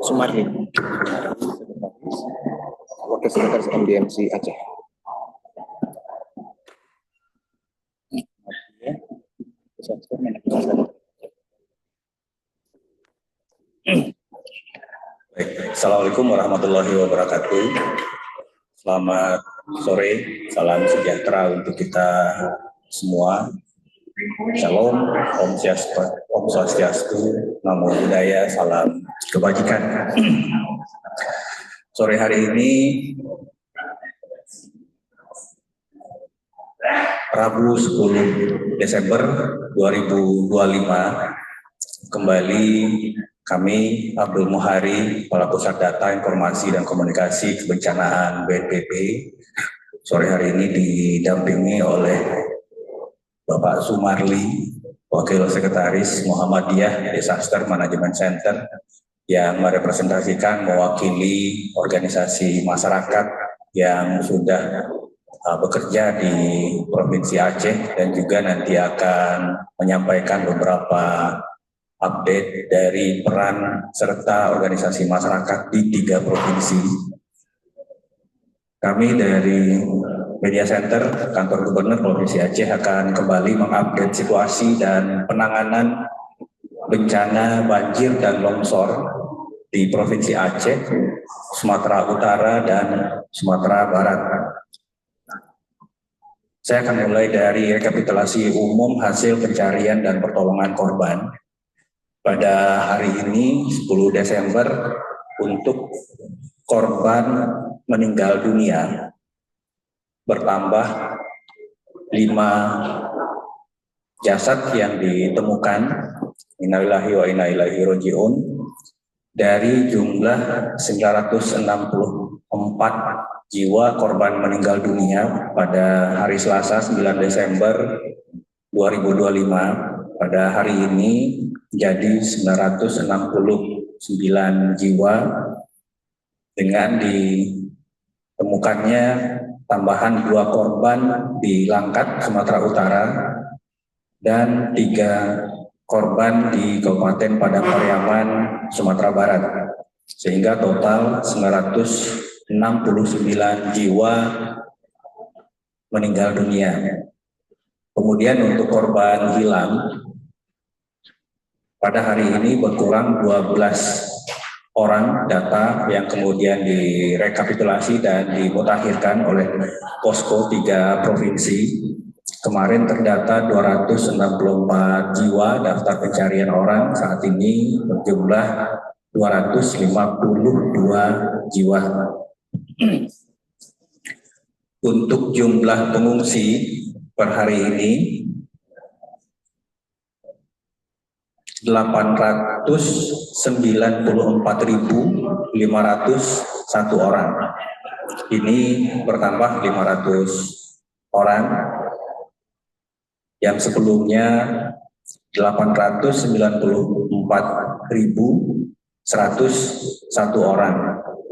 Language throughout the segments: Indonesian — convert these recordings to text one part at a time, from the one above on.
Sumarli, Wakil Sekretaris MDMC Aceh. Assalamualaikum warahmatullahi wabarakatuh. Selamat sore, salam sejahtera untuk kita semua. Shalom, Om Swastiastu, Namo Buddhaya, salam kebajikan. Sore hari ini, Rabu 10 Desember 2025, kembali kami, Abdul Muhari, Kepala Pusat Data, Informasi, dan Komunikasi Kebencanaan BNPB, sore hari ini didampingi oleh Bapak Sumarli, Wakil Sekretaris Muhammadiyah Disaster Management Center, yang merepresentasikan mewakili organisasi masyarakat yang sudah bekerja di Provinsi Aceh dan juga nanti akan menyampaikan beberapa update dari peran serta organisasi masyarakat di 3 provinsi. Kami dari Media Center Kantor Gubernur Provinsi Aceh akan kembali mengupdate situasi dan penanganan bencana banjir dan longsor di Provinsi Aceh, Sumatera Utara, dan Sumatera Barat. Saya akan mulai dari rekapitulasi umum hasil pencarian dan pertolongan korban. Pada hari ini, 10 Desember, untuk korban meninggal dunia bertambah 5 jasad yang ditemukan, innalillahi wa inna ilaihi raji'un, dari jumlah 964 jiwa korban meninggal dunia pada hari Selasa 9 Desember 2025. Pada hari ini jadi 969 jiwa dengan ditemukannya tambahan 2 korban di Langkat, Sumatera Utara, dan 3 korban di Kabupaten Padang Pariaman, Sumatera Barat, sehingga total 969 jiwa meninggal dunia. Kemudian untuk korban hilang, pada hari ini berkurang 12 orang data yang kemudian direkapitulasi dan dimutakhirkan oleh Posko 3 provinsi. Kemarin terdata 264 jiwa daftar pencarian orang, saat ini berjumlah 252 jiwa. Untuk jumlah pengungsi per hari ini 894.501 orang. Ini bertambah 500 orang yang sebelumnya 894.101 orang.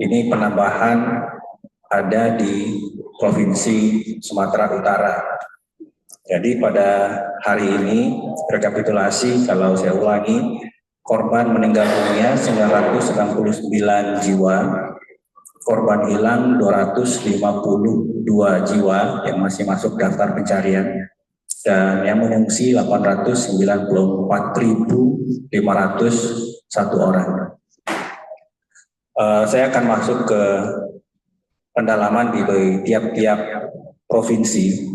Ini penambahan ada di Provinsi Sumatera Utara. Jadi pada hari ini rekapitulasi, kalau saya ulangi, korban meninggal dunia 969 jiwa, korban hilang 252 jiwa yang masih masuk daftar pencarian, dan yang mengungsi 894.501 orang. Saya akan masuk ke pendalaman di tiap-tiap provinsi.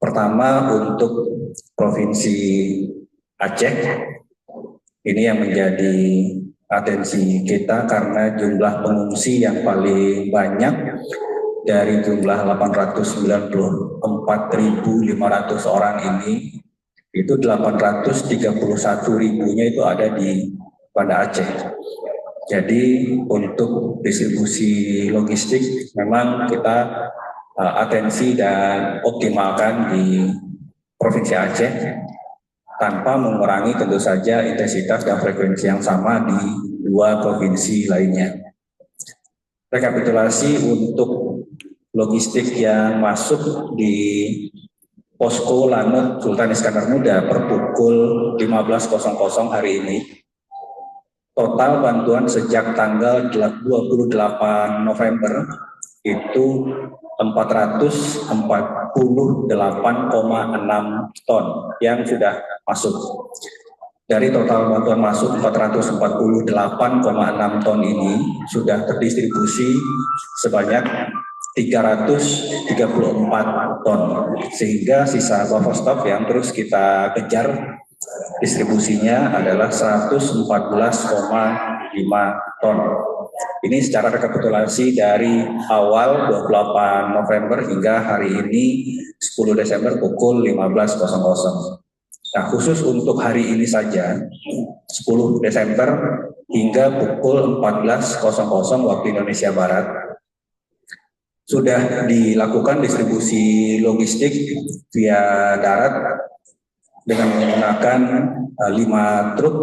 Pertama, untuk Provinsi Aceh, ini yang menjadi atensi kita karena jumlah pengungsi yang paling banyak dari jumlah 894.500 orang ini, itu 831.000-nya itu ada di Banda Aceh. Jadi untuk distribusi logistik memang kita atensi dan optimalkan di Provinsi Aceh tanpa mengurangi tentu saja intensitas dan frekuensi yang sama di 2 provinsi lainnya. Rekapitulasi untuk logistik yang masuk di Posko Lanut Sultan Iskandar Muda per pukul 15.00 hari ini. Total bantuan sejak tanggal 28 November itu 448,6 ton yang sudah masuk. Dari total bantuan masuk 448,6 ton ini sudah terdistribusi sebanyak 334 ton, sehingga sisa buffer stock yang terus kita kejar distribusinya adalah 114,5 ton. Ini secara rekapitulasi dari awal 28 November hingga hari ini 10 Desember pukul 15.00. Nah, khusus untuk hari ini saja, 10 Desember hingga pukul 14.00 waktu Indonesia Barat, sudah dilakukan distribusi logistik via darat dengan menggunakan 5 truk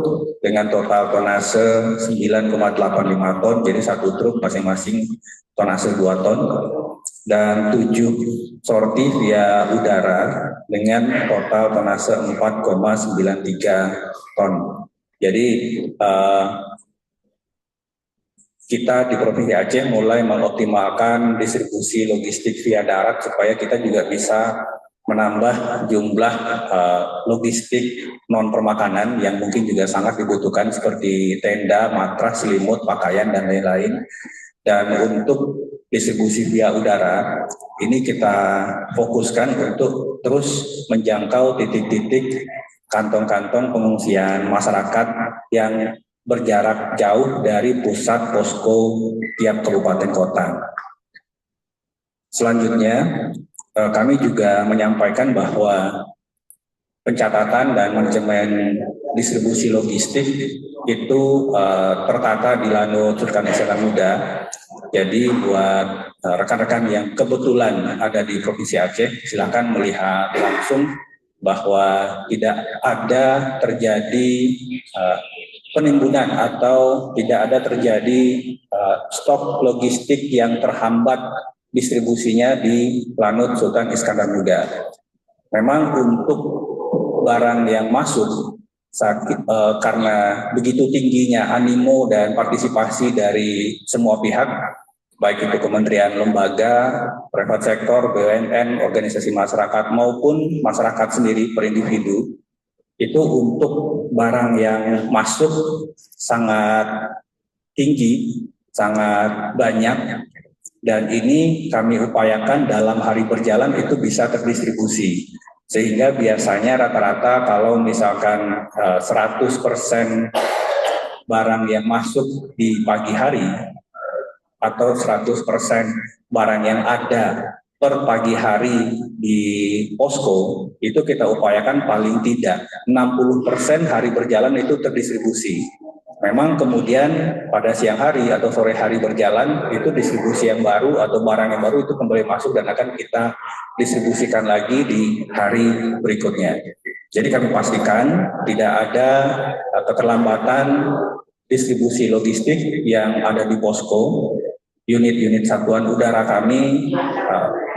dengan total tonase 9,85 ton, jadi satu truk masing-masing tonase 2 ton, dan 7 sorti via udara dengan total tonase 4,93 ton. Jadi kita di Provinsi Aceh mulai mengoptimalkan distribusi logistik via darat supaya kita juga bisa menambah jumlah logistik non permakanan yang mungkin juga sangat dibutuhkan seperti tenda, matras, selimut, pakaian, dan lain-lain. Dan untuk distribusi via udara, ini kita fokuskan untuk terus menjangkau titik-titik kantong-kantong pengungsian masyarakat yang berjarak jauh dari pusat posko tiap kabupaten kota. Selanjutnya, kami juga menyampaikan bahwa pencatatan dan manajemen distribusi logistik itu tertata di Lanut Sultan Iskandar Muda. Jadi buat rekan-rekan yang kebetulan ada di Provinsi Aceh, silakan melihat langsung bahwa tidak ada terjadi penimbunan atau tidak ada terjadi stok logistik yang terhambat distribusinya di Lanut Sultan Iskandar Muda. Memang untuk barang yang masuk karena begitu tingginya animo dan partisipasi dari semua pihak, baik itu kementerian, lembaga, private sektor, BUMN, organisasi masyarakat maupun masyarakat sendiri per individu, itu untuk barang yang masuk sangat tinggi, sangat banyak. Dan ini kami upayakan dalam hari berjalan itu bisa terdistribusi. Sehingga biasanya rata-rata kalau misalkan 100% barang yang masuk di pagi hari atau 100% barang yang ada per pagi hari di posko, itu kita upayakan paling tidak 60% hari berjalan itu terdistribusi. Memang kemudian pada siang hari atau sore hari berjalan itu distribusi yang baru atau barang yang baru itu kembali masuk dan akan kita distribusikan lagi di hari berikutnya. Jadi kami pastikan tidak ada keterlambatan distribusi logistik yang ada di posko. Unit-unit satuan udara kami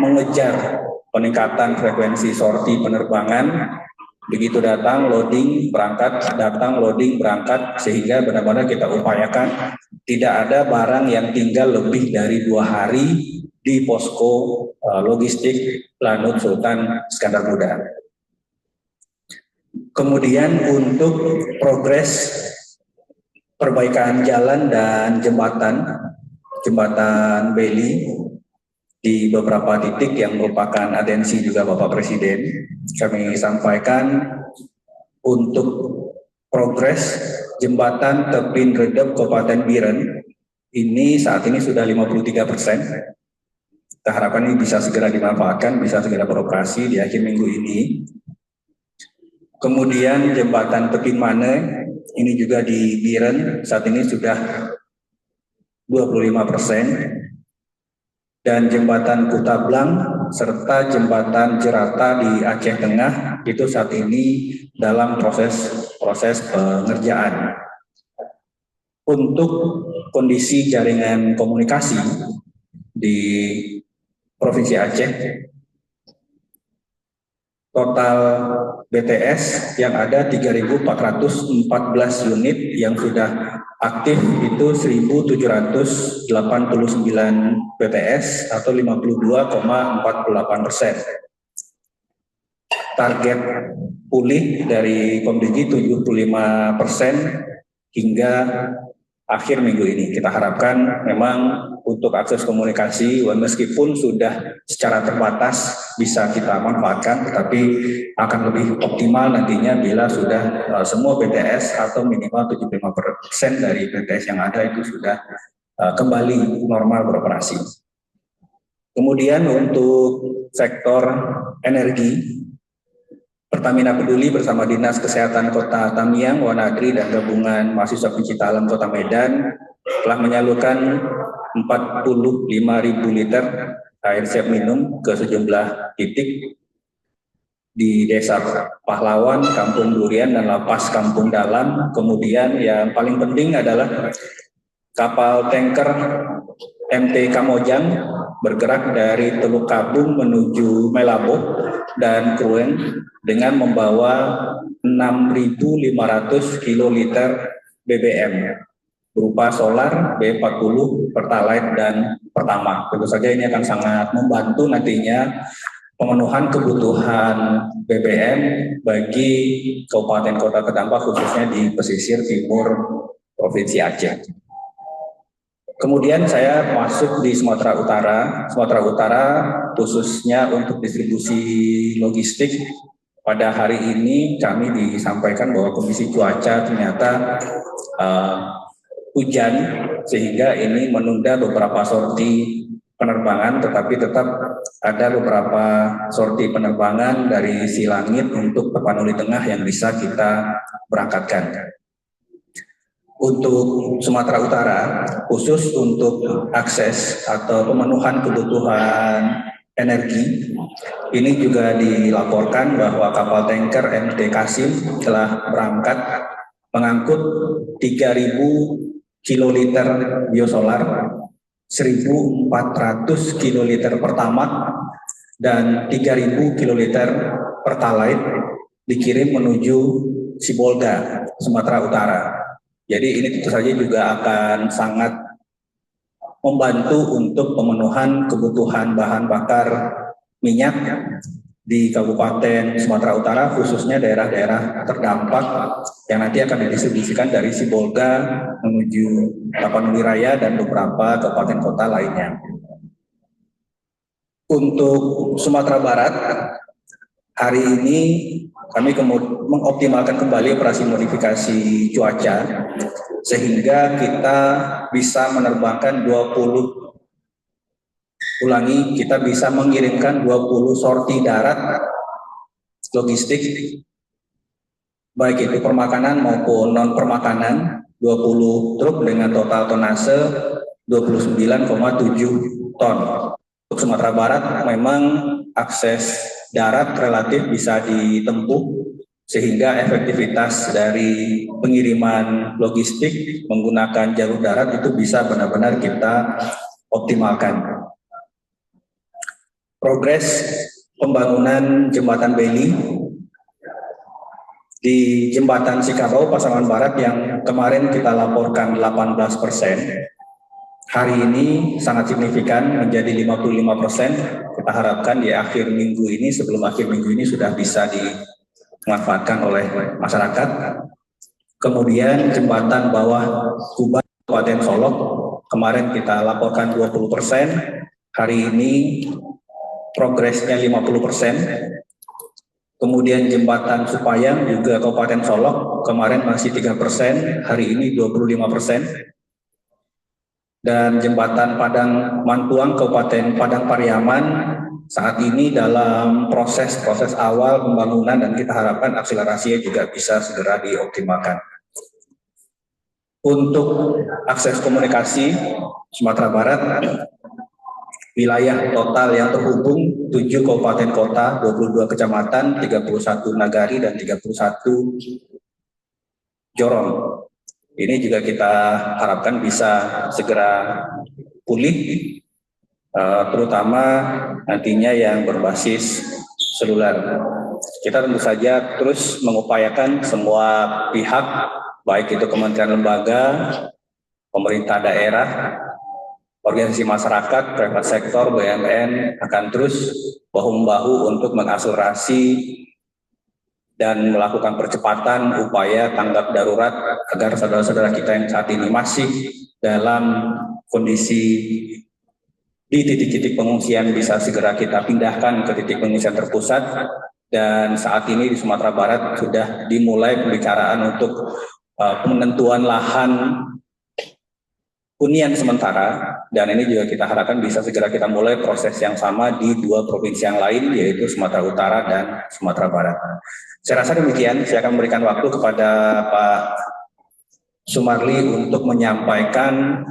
mengejar peningkatan frekuensi sorti penerbangan. Begitu datang, loading, berangkat, datang, loading, berangkat, sehingga benar-benar kita upayakan tidak ada barang yang tinggal lebih dari 2 hari di posko logistik Lanut Sultan Iskandar Muda. Kemudian untuk progres perbaikan jalan dan jembatan Beli di beberapa titik yang merupakan atensi juga Bapak Presiden, kami sampaikan untuk progres jembatan Tepin Redep Kabupaten Biren ini saat ini sudah 53%. Kita harapkan ini bisa segera dimanfaatkan, bisa segera beroperasi di akhir minggu ini. Kemudian jembatan Tepin Mane ini juga di Biren saat ini sudah 25%. Dan jembatan Kutablang serta jembatan Jerata di Aceh Tengah itu saat ini dalam proses pengerjaan. Untuk kondisi jaringan komunikasi di Provinsi Aceh, total BTS yang ada 3.414 unit, yang sudah aktif itu 1.789 BTS atau 52,48%. Target pulih dari Komdigi 75% hingga akhir minggu ini. Kita harapkan memang untuk akses komunikasi, meskipun sudah secara terbatas bisa kita manfaatkan, tetapi akan lebih optimal nantinya bila sudah semua BTS atau minimal 75% dari BTS yang ada itu sudah kembali normal beroperasi. Kemudian untuk sektor energi, Pertamina Peduli bersama Dinas Kesehatan Kota Tamiang, Wanagri, dan Gabungan Mahasiswa Pencinta Alam Kota Medan telah menyalurkan 45.000 liter air siap minum ke sejumlah titik di Desa Pahlawan, Kampung Durian, dan Lapas Kampung Dalam. Kemudian yang paling penting adalah kapal tanker MT Kamojang bergerak dari Teluk Kabung menuju Melabo dan Kruen dengan membawa 6.500 kiloliter BBM berupa solar, B40, Pertalite, dan Pertamax. Tentu saja ini akan sangat membantu nantinya pemenuhan kebutuhan BBM bagi kabupaten kota terdampak, khususnya di pesisir timur Provinsi Aceh. Kemudian saya masuk di Sumatera Utara. Sumatera Utara khususnya untuk distribusi logistik, pada hari ini kami disampaikan bahwa kondisi cuaca ternyata hujan, sehingga ini menunda beberapa sorti penerbangan, tetapi tetap ada beberapa sorti penerbangan dari Silangit untuk Tapanuli Tengah yang bisa kita berangkatkan. Untuk Sumatera Utara, khusus untuk akses atau pemenuhan kebutuhan energi, ini juga dilaporkan bahwa kapal tanker MT Kasim telah berangkat mengangkut 3.000 kiloliter biosolar, 1.400 kiloliter Pertamax, dan 3.000 kiloliter Pertalite dikirim menuju Sibolga, Sumatera Utara. Jadi ini tentu saja juga akan sangat membantu untuk pemenuhan kebutuhan bahan bakar minyak di Kabupaten Sumatera Utara, khususnya daerah-daerah terdampak yang nanti akan didistribusikan dari Sibolga menuju Tapanuli Raya dan beberapa kabupaten kota lainnya. Untuk Sumatera Barat, hari ini kami mengoptimalkan kembali operasi modifikasi cuaca sehingga kita bisa menerbangkan kita bisa mengirimkan 20 sorti darat logistik, baik itu permakanan maupun non permakanan, 20 truk dengan total tonase 29,7 ton. Untuk Sumatera Barat memang akses darat relatif bisa ditempuh, sehingga efektivitas dari pengiriman logistik menggunakan jalur darat itu bisa benar-benar kita optimalkan. Progres pembangunan Jembatan Beli di Jembatan Sikabau Pasaman Barat yang kemarin kita laporkan 18%, hari ini sangat signifikan menjadi 55%. Kita harapkan di akhir minggu ini, sebelum akhir minggu ini sudah bisa dimanfaatkan oleh masyarakat. Kemudian jembatan bawah Kuban Kabupaten Solok kemarin kita laporkan 20%, hari ini progresnya 50%. Kemudian jembatan Supayang juga Kabupaten Solok kemarin masih 3%, hari ini 25%. Dan jembatan Padang Mantuang Kabupaten Padang Pariaman saat ini dalam proses awal pembangunan, dan kita harapkan akselerasinya juga bisa segera dioptimalkan. Untuk akses komunikasi Sumatera Barat, wilayah total yang terhubung 7 kabupaten kota, 22 kecamatan, 31 nagari, dan 31 jorong. Ini juga kita harapkan bisa segera pulih, terutama nantinya yang berbasis seluler. kita tentu saja terus mengupayakan semua pihak, baik itu kementerian lembaga, pemerintah daerah, organisasi masyarakat, private sektor, BUMN akan terus bahu-membahu untuk mengakselerasi dan melakukan percepatan upaya tanggap darurat agar saudara-saudara kita yang saat ini masih dalam kondisi di titik-titik pengungsian bisa segera kita pindahkan ke titik pengungsian terpusat. Dan saat ini di Sumatera Barat sudah dimulai pembicaraan untuk penentuan lahan hunian sementara, dan ini juga kita harapkan bisa segera kita mulai proses yang sama di 2 provinsi yang lain, yaitu Sumatera Utara dan Sumatera Barat. Saya rasa demikian, saya akan memberikan waktu kepada Pak Sumarli untuk menyampaikan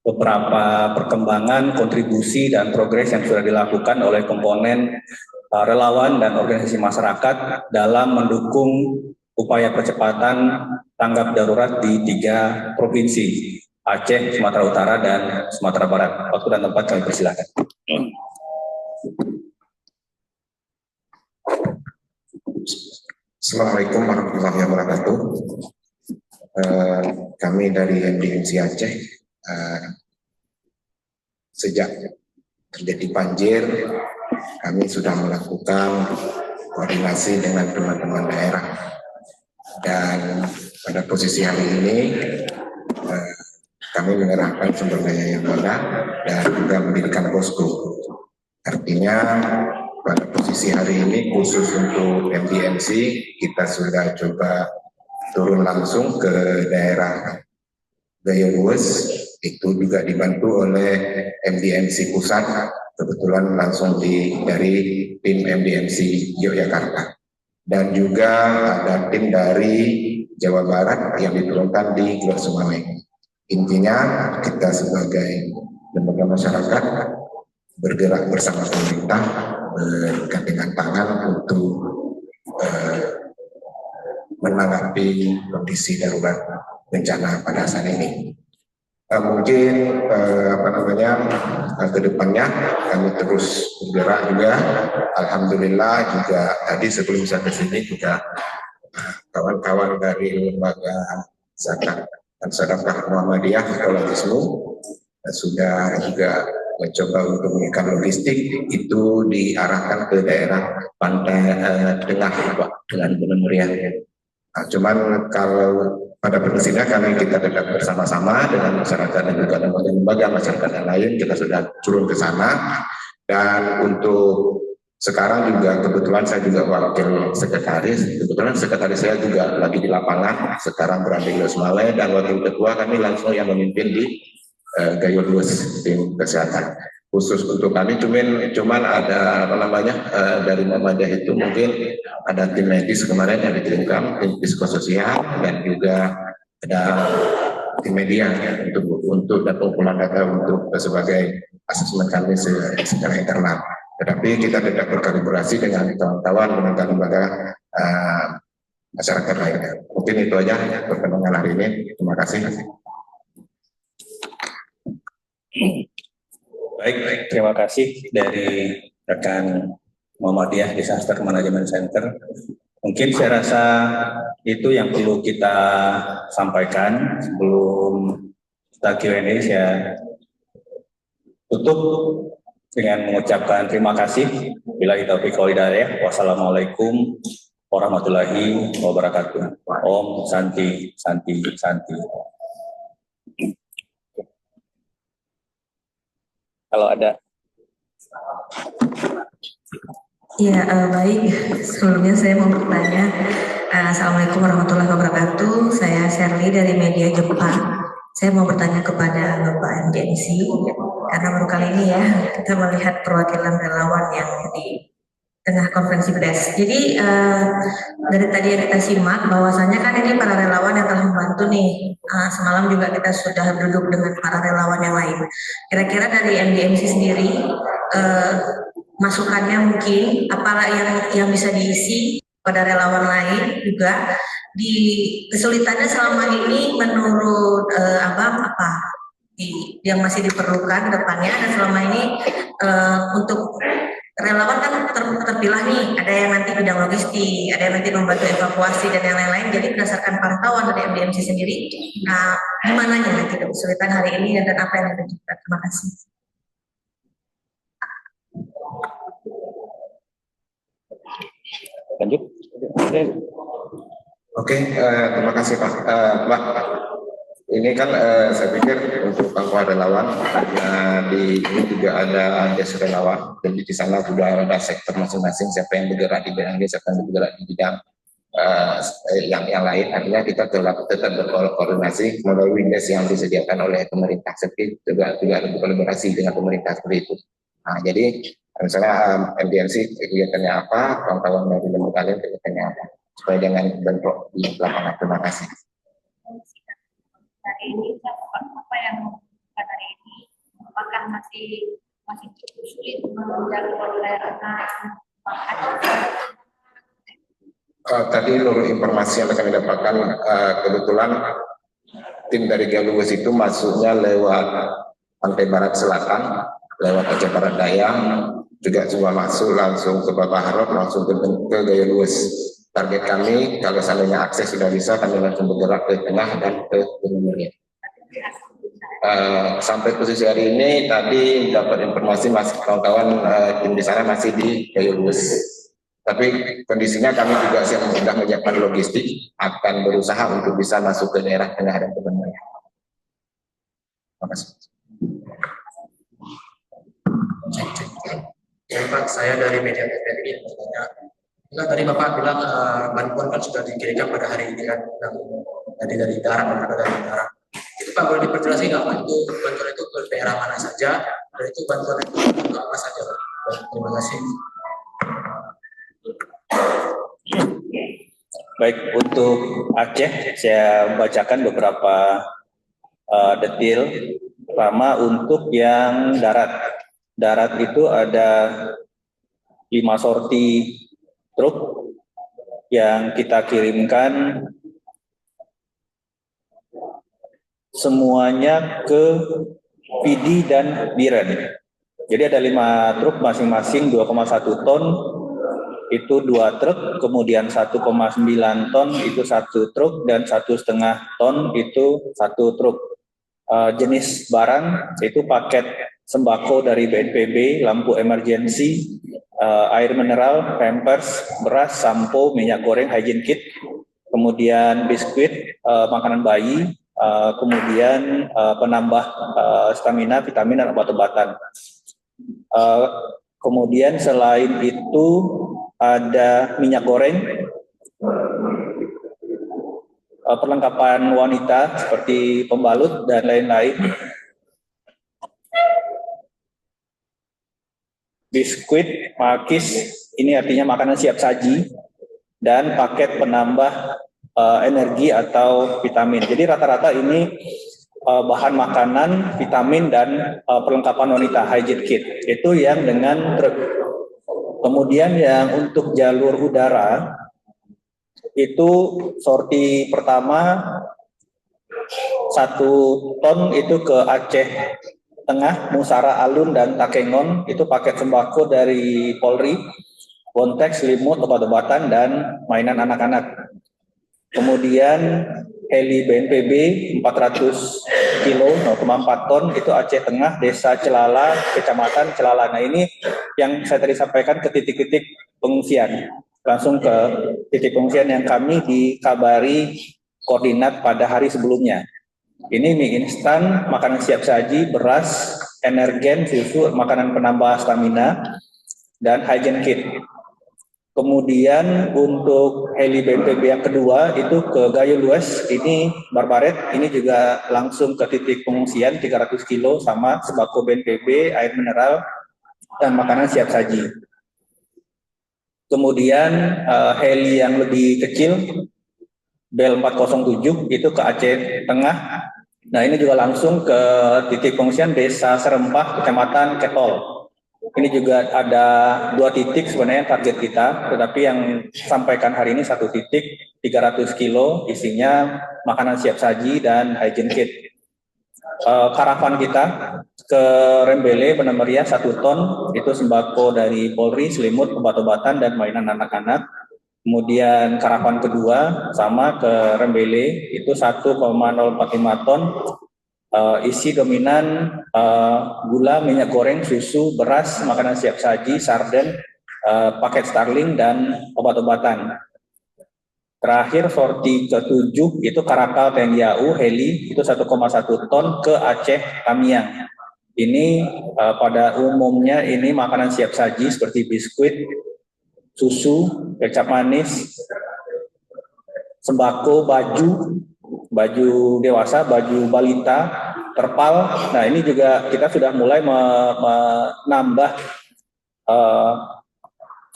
beberapa perkembangan, kontribusi, dan progres yang sudah dilakukan oleh komponen relawan dan organisasi masyarakat dalam mendukung upaya percepatan tanggap darurat di 3 provinsi, Aceh, Sumatera Utara, dan Sumatera Barat. Waktu dan tempat kami persilakan. Assalamualaikum warahmatullahi wabarakatuh. Kami dari MDMC Aceh, sejak terjadi banjir, kami sudah melakukan koordinasi dengan teman-teman daerah. Dan pada posisi hari ini, kami mengerahkan sumber daya yang ada dan juga mendirikan posko. Artinya pada posisi hari ini khusus untuk MDMC kita sudah coba turun langsung ke daerah Gayo Lues, itu juga dibantu oleh MDMC pusat, kebetulan langsung dari tim MDMC Yogyakarta, dan juga ada tim dari Jawa Barat yang diturunkan di Gluwar Sumaweng. Intinya kita sebagai lembaga masyarakat bergerak bersama pemerintah, bergandengan tangan untuk menanggapi kondisi darurat bencana pada saat ini. Mungkin ke depannya kami terus bergerak juga. Alhamdulillah juga tadi sebelum saya ke sini juga kawan-kawan dari lembaga zakat dan sedekah Muhammadiyah Ekologisme sudah juga mencoba untuk memberikan logistik itu diarahkan ke daerah pantai tengah dengan Gunung Meriah. Cuman kalau pada prinsipnya kita tetap bersama-sama dengan masyarakat dan juga lembaga masyarakat yang lain, kita sudah turun ke sana. Dan untuk sekarang juga kebetulan saya juga wakil sekretaris, kebetulan sekretaris saya juga lagi di lapangan, sekarang berada di Losmale, dan wakil ketua kami langsung yang memimpin di Gayo Lues, tim kesehatan. Khusus untuk kami cuman ada dari Muhammadiyah itu mungkin ada tim medis kemarin yang dikirimkan, tim psikososial, dan juga ada tim media ya, untuk pengumpulan data untuk sebagai asesmen kami secara internal. Tetapi kita tetap berkolaborasi dengan kawan-kawan lembaga masyarakat lainnya. Mungkin itu aja pertemuan hari ini. Terima kasih. Baik, terima kasih dari rekan Muhammadiyah Disaster Management Center. Mungkin saya rasa itu yang perlu kita sampaikan sebelum kita Q&A. Saya tutup dengan mengucapkan terima kasih. Billahi taufiq wal hidayah. Wassalamualaikum warahmatullahi wabarakatuh. Om Santi Santi Santi. Kalau ada. Ya, baik. Sebelumnya saya mau bertanya. Assalamualaikum warahmatullahi wabarakatuh. Saya Sherly dari Media Jepang. Saya mau bertanya kepada Bapak MDMC, karena baru kali ini ya kita melihat perwakilan relawan yang di tengah konferensi pers. Jadi dari tadi yang kita simak bahwasannya kan ini para relawan yang telah membantu nih. Semalam juga kita sudah duduk dengan para relawan yang lain. Kira-kira dari MDMC sendiri masukannya mungkin apalah yang bisa diisi pada relawan lain juga di kesulitannya selama ini menurut Abang apa yang masih diperlukan depannya, dan selama ini untuk relawan kan terpilah nih, ada yang nanti bidang logistik, ada yang nanti membantu evakuasi dan yang lain-lain. Jadi berdasarkan pantauan dari MDMC sendiri, nah gimananya nanti kesulitan hari ini dan apa yang ditunjukkan. Terima kasih. Lanjut. Oke, terima kasih Pak. Mbak, ini kan saya pikir untuk pangkuan relawan, di ini juga ada desa relawan, jadi di sana sudah ada sektor masing-masing, siapa yang bergerak di bidang ini, siapa yang bergerak di bidang yang lain. Artinya kita tetap berkoordinasi melalui des yang disediakan oleh pemerintah, seperti juga ada berkolaborasi dengan pemerintah seperti itu. Nah, jadi misalnya MDMC kegiatannya apa, kawan-kawan dari lembaga kalian kegiatannya apa, supaya dengan bentuk di lapangan. Terima kasih. Hari ini apa yang hari ini, apakah masih cukup sulit menjangkau daerah tadi seluruh informasi yang kami dapatkan, kebetulan tim dari Galuwes itu masuknya lewat pantai barat selatan, lewat Aceh Barat Daya, juga cuma masuk langsung ke Babaharot, langsung ke Galuwes. Target kami kalau seandainya akses sudah bisa, kami langsung bergerak ke tengah dan ke Gunung Muria. Sampai posisi hari ini tadi dapat informasi masih kawan-kawan tim di sana masih di Galuwes. Tapi kondisinya kami juga sudah menyiapkan logistik, akan berusaha untuk bisa masuk ke daerah tengah dan Gunung Muria. Terima kasih. Ya Pak, saya dari media TVRI bertanya. Enggak, tadi Bapak bilang bantuan kan sudah dikirimkan pada hari ini kan, dari darat dan dari udara. Itu Pak boleh diperjelas nggak Pak, itu bantuan itu ke daerah mana saja, dan itu bantuan itu ke apa saja Pak? Terima kasih. Baik, untuk Aceh saya bacakan beberapa detail. Pertama untuk yang darat. Darat itu ada 5 sorti truk yang kita kirimkan semuanya ke PD dan Biren. Jadi ada 5 truk masing-masing 2,1 ton, itu 2 truk, kemudian 1,9 ton itu 1 truk, dan 1,5 ton itu 1 truk. Jenis barang itu paket sembako dari BNPB, lampu emergency, air mineral, pampers, beras, sampo, minyak goreng, hygiene kit, kemudian biskuit, makanan bayi, kemudian penambah stamina, vitamin, dan obat-obatan. Kemudian selain itu ada minyak goreng, perlengkapan wanita seperti pembalut dan lain-lain, biskuit, makis, ini artinya makanan siap saji, dan paket penambah energi atau vitamin. Jadi rata-rata ini bahan makanan, vitamin, dan perlengkapan wanita, hygiene kit. Itu yang dengan truk. Kemudian yang untuk jalur udara, itu sorti pertama 1 ton itu ke Aceh Tengah, Musara, Alun, dan Takengon, itu paket sembako dari Polri, bontek, selimut, obat-obatan, dan mainan anak-anak. Kemudian heli BNPB 400 kilo, 0,4 ton, itu Aceh Tengah, Desa Celala, Kecamatan Celala. Nah ini yang saya tadi sampaikan ke titik-titik pengungsian, langsung ke titik pengungsian yang kami dikabari koordinat pada hari sebelumnya. Ini mie instan, makanan siap saji, beras, energen, susu, makanan penambah stamina, dan hygiene kit. Kemudian untuk heli BNPB yang kedua itu ke Galuwes, ini Barbaret, ini juga langsung ke titik pengungsian 300 kilo sama sembako BNPB, air mineral, dan makanan siap saji. Kemudian heli yang lebih kecil, Bel 407 itu ke Aceh Tengah. Nah ini juga langsung ke titik pengungsian Desa Serempah, Kecamatan Ketol. Ini juga ada 2 titik sebenarnya target kita, tetapi yang sampaikan hari ini 1 titik 300 kilo isinya makanan siap saji dan hygiene kit. karavan kita ke Rembele Benang Meriah 1 ton, itu sembako dari Polri, selimut, obat-obatan, dan mainan anak-anak. Kemudian karavan kedua sama ke Rembele, itu 1,045 ton, isi dominan gula, minyak goreng, susu, beras, makanan siap saji, sarden, paket Starling, dan obat-obatan. Terakhir sorti ke-7 itu Karakal TNI AU heli, itu 1,1 ton ke Aceh Tamiang. Ini pada umumnya ini makanan siap saji seperti biskuit, susu, kecap manis, sembako, baju dewasa, baju balita, terpal. Nah, ini juga kita sudah mulai menambah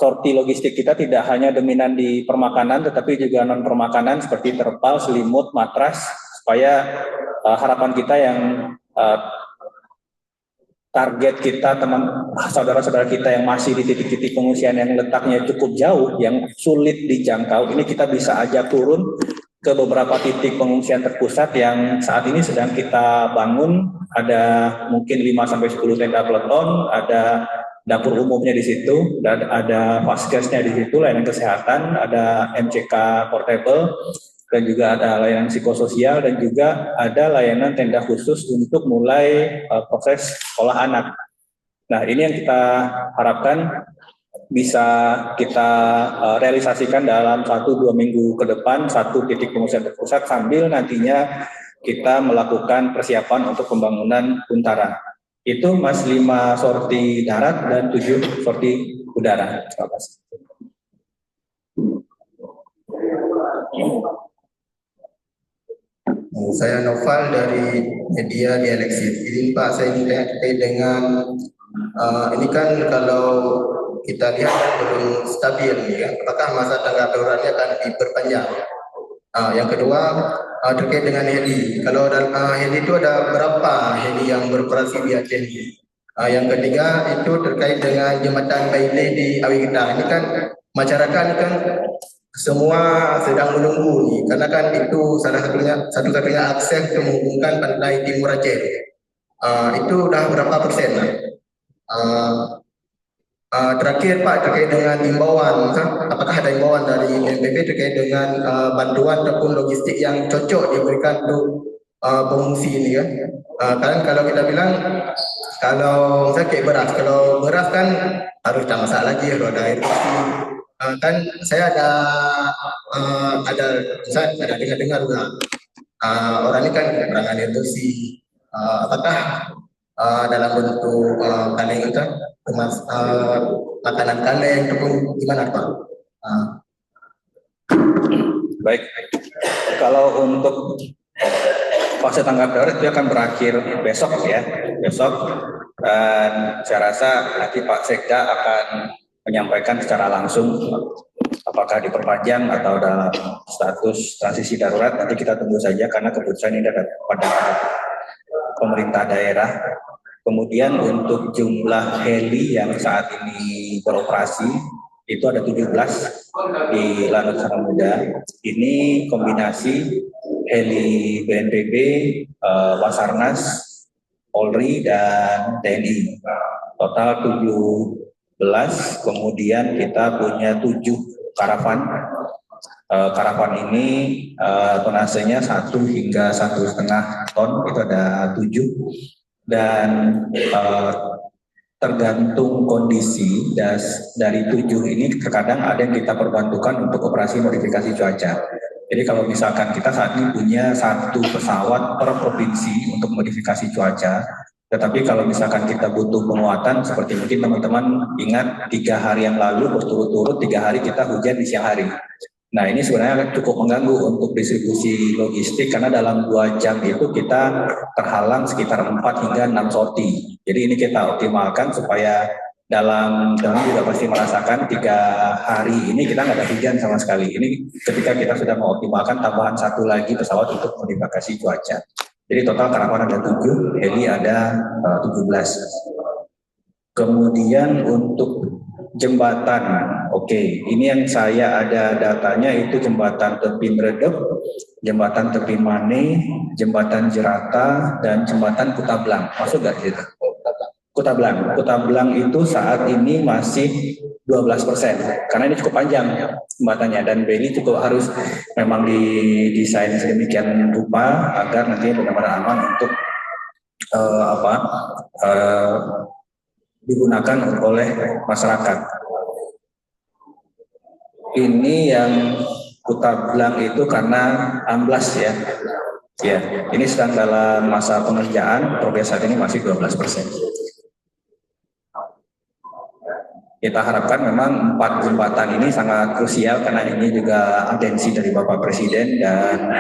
sorti logistik kita, tidak hanya dominan di permakanan tetapi juga non permakanan seperti terpal, selimut, matras, supaya harapan kita yang target kita, saudara-saudara kita yang masih di titik-titik pengungsian yang letaknya cukup jauh, yang sulit dijangkau, ini kita bisa ajak turun ke beberapa titik pengungsian terpusat yang saat ini sedang kita bangun. Ada mungkin 5-10 tenda peleton, ada dapur umumnya di situ, dan ada vaskesnya di situ, layanan kesehatan, ada MCK portable, dan juga ada layanan psikososial, dan juga ada layanan tenda khusus untuk mulai proses sekolah anak. Nah, ini yang kita harapkan bisa kita realisasikan dalam 1-2 minggu ke depan, 1 titik pengungsian terpusat, sambil nantinya kita melakukan persiapan untuk pembangunan Huntara. Itu Mas 5 sorti darat dan 7 sorti udara. Terima kasih. Saya Noval dari media Dialeksis. Ini Pak, saya ingin terkait dengan ini kan kalau kita lihat belum stabil ya, apakah masa tanggap daruratnya akan diperpanjang? Yang kedua terkait dengan heli. Kalau heli itu ada berapa heli yang beroperasi di Aceh ini? Yang ketiga itu terkait dengan jembatan Bailey di Awigita. Ini kan masyarakat ini kan semua sedang menunggu nih, karena kan itu satu-satunya akses yang menghubungkan pantai timur Aceh. Itu udah berapa persen? Terakhir Pak, terkait dengan imbauan, apakah ada imbauan dari BNPB terkait dengan bantuan ataupun logistik yang cocok diberikan untuk pengungsi ini kan? Kan kalau kita bilang, kalau saya kayak beras, kalau beras kan harus tak masak lagi, kalau ada air bersih. Kan saya ada dengar juga orang ini kan kekurangan air bersih. Apakah dalam bentuk kaleng itu makanan kaleng ataupun gimana Pak? Baik, kalau untuk fase tanggap darurat itu akan berakhir besok ya, dan saya rasa nanti Pak Sekda akan menyampaikan secara langsung apakah diperpanjang atau dalam status transisi darurat. Nanti kita tunggu saja karena keputusan ini ada pada pemerintah daerah. Kemudian untuk jumlah heli yang saat ini beroperasi itu ada 17 di Lanut Saramuda. Ini kombinasi heli BNPB, Basarnas, Polri, dan TNI. Total 17, kemudian kita punya 7 karavan. Karavan ini tonasenya 1 hingga 1,5 ton, itu ada 7. Dan tergantung kondisi dari 7 ini, terkadang ada yang kita perbantukan untuk operasi modifikasi cuaca. Jadi kalau misalkan kita saat ini punya 1 pesawat per provinsi untuk modifikasi cuaca, tetapi kalau misalkan kita butuh penguatan, seperti mungkin teman-teman ingat 3 hari yang lalu berturut-turut 3 hari kita hujan di siang hari. Nah, ini sebenarnya cukup mengganggu untuk distribusi logistik karena dalam 2 jam itu kita terhalang sekitar 4 hingga 6 sorti. Jadi ini kita optimalkan supaya dalam juga pasti merasakan 3 hari ini kita nggak ada hujan sama sekali. Ini ketika kita sudah mengoptimalkan tambahan 1 lagi pesawat untuk modifikasi cuaca. Jadi total karavan ada 7, heli ada 17. Kemudian untuk jembatan, oke, ini yang saya ada datanya itu jembatan Tepin Redep Jembatan Tepi Mane, Jembatan Jerata, dan Jembatan Kutablang. Masuk nggak gitu? Kutablang. Kutablang itu saat ini masih 12%, karena ini cukup panjang jembatannya, dan Beli cukup harus memang didesain sedemikian rupa agar nantinya benar-benar aman untuk digunakan oleh masyarakat. Ini yang Kutablang itu karena amblas ya. Ya, ini sedang dalam masa pengerjaan, progres saat ini masih 12%. Kita harapkan memang 4 jembatan ini sangat krusial karena ini juga atensi dari Bapak Presiden dan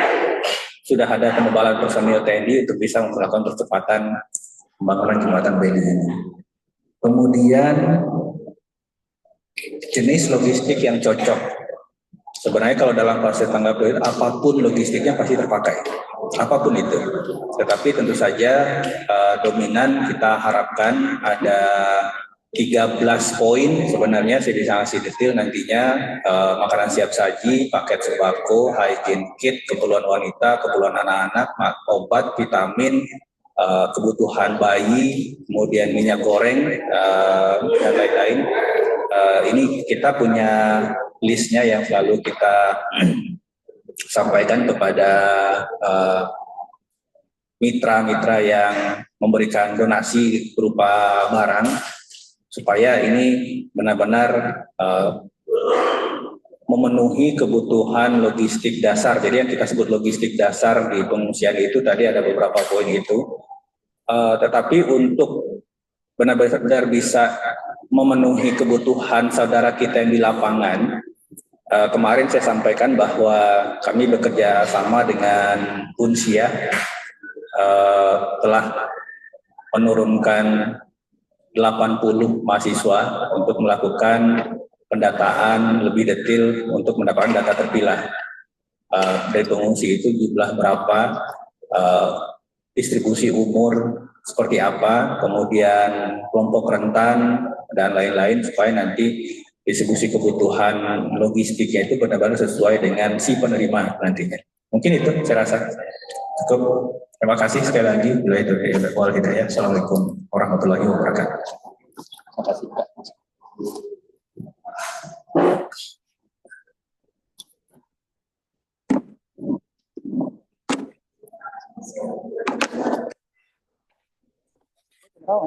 sudah ada penebalan personil TNI untuk bisa melakukan percepatan pembangunan jembatan Beli ini. Kemudian jenis logistik yang cocok. Sebenarnya kalau dalam fase tanggap darurat apapun logistiknya pasti terpakai, apapun itu. Tetapi tentu saja dominan kita harapkan ada 13 poin sebenarnya sanksi detail nantinya, makanan siap saji, paket sembako, hygiene kit, keperluan wanita, keperluan anak-anak, obat, vitamin, kebutuhan bayi, kemudian minyak goreng, dan lain-lain. Ini kita punya listnya yang selalu kita sampaikan kepada mitra-mitra yang memberikan donasi berupa barang, supaya ini benar-benar memenuhi kebutuhan logistik dasar. Jadi yang kita sebut logistik dasar di pengungsian itu tadi ada beberapa poin itu. Tetapi untuk benar-benar bisa memenuhi kebutuhan saudara kita yang di lapangan, kemarin saya sampaikan bahwa kami bekerja sama dengan Unsia, telah menurunkan 80 mahasiswa untuk melakukan pendataan lebih detail untuk mendapatkan data terpilah dari pengungsi itu, jumlah berapa, distribusi umur seperti apa, kemudian kelompok rentan dan lain-lain, supaya nanti distribusi kebutuhan logistiknya itu benar-benar sesuai dengan si penerima nantinya. Mungkin itu saya rasa cukup. Terima kasih sekali lagi. Bila itu wal hidayah. Assalamualaikum warahmatullahi wabarakatuh. Terima kasih Pak. Oh.